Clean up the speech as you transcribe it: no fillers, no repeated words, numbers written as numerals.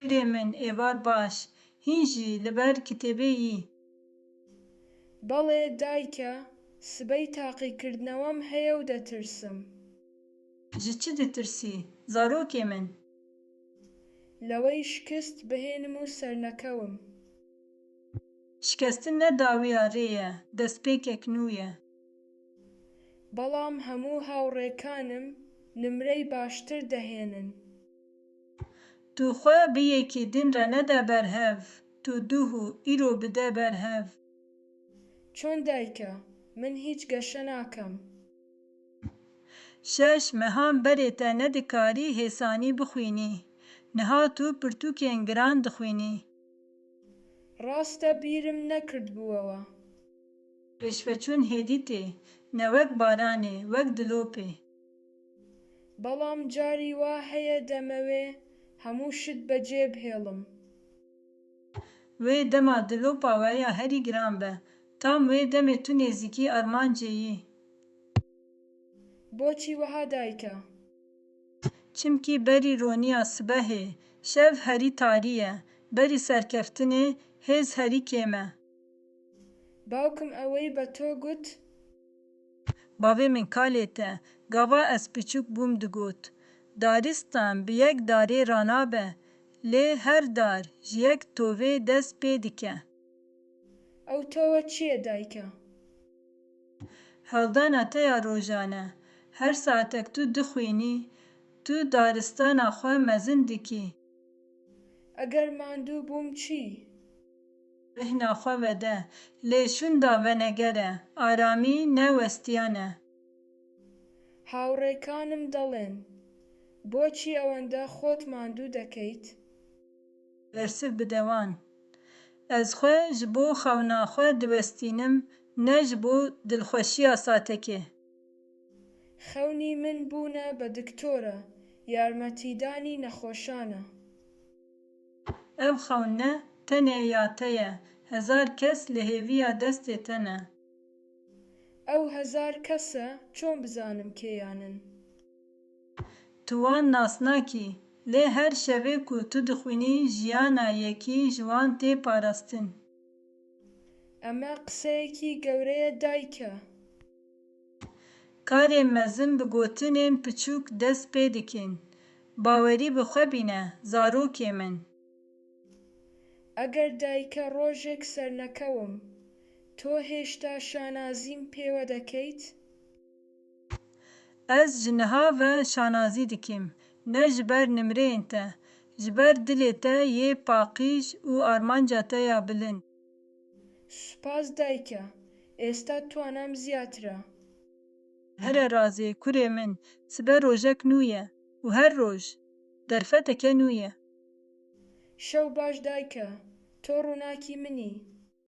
kurê min êvar baş, hîn jî li ber kitêbê yî. بەڵێ دایکە، سبەی تاقیکردنەوەم هەیە و دەترسم. Ji çi ditirsî, zarokê min? لەوەی شکست بهێنم و سەرنەکەوم. Şikestin ne dawiya rê ye, destpêkek nû ye. بەڵام هەموو هاوڕێکانم نمرەی باشتر دەهێنن. Tu xwe bi yekî din re nede berhev, tu duh û îro bide berhev. چۆن دایکە، من هیچ گەشە ناکەم. Şeş mehan berê te nedikarî hêsanî bixwînî, niha tu pirtûkên giran dixwînî. ڕاستە بیرم نەکردبووەوە. Pêşveçûn hêdî tê, ne wek baranê, wek dilopê. بەڵام جاری وا هەیە دەمەوێ هەموو شت بەجێ بهێڵم. Wê dema dilopa we ya herî giran be, tam wê demê tu nêzîkî armancê yî. بۆچی وەها دایکە؟ Çimkî berî roniya sibehê, şev herî tarî ye, berî serkeftinê hêz herî kêm e. باوکم ئەوەی بە تۆ گوت؟ Bavê min kalê te, gava ez piçûk bûm digot. Daristan bi yek darê ranabe, lê her dar ji yek tovê dest pê dike. ئەو تۆوە چییە دایکە؟ Heldana te ya rojane, her saatek tu dixwînî, tu daristana xwe mezin dikî. ئەگەر ماندوو بووم چی؟ Rihna xwe vede, lê şûnda venegere, aramî ne westiyan e. هاوڕێکانم دەڵێن، بۆچی ئەوەندە خۆت ماندوو دەکەیت؟ Bersiv bide wan. Ez xwe ji bo xewna xwe diwestînim, ne ji bo dilxweşiya satekê. خەونی من بوونە بە دکتۆرە، یارمەتیدانی نەخۆشانە. Ev xewne tenê ya te ye, hezar kes li hêviya destê te ne. ئەو هەزار کەسە چۆن بزانم کێیانن؟ Tu wan nas nakî, lê her şevê ku tu dixwînî jiyana yekî ji wan tê parastin. ئەمە قسەیەکی گەورەیە دایکە. Karê mezin bi gotinên piçûk dest pê dikin. Bawerî bi xwe bîne, zarokê min. ئەگەر دایکە ڕۆژێک سەرنەکەوم، تۆ هێشتا شانازیم پێوە دەکەیت؟ Ez ji niha ve şanazî dikim, ne ji ber nimreyên te, ji ber dilê te yê paqîj û armanca te ya bilind. سوپاس دایکە، ئێستا توانام زیاترە. Here razê kurê min, sibe rojek nû ye û her roj derfeteke nû ye. شەو باش دایکە، تۆ ڕووناکی منی.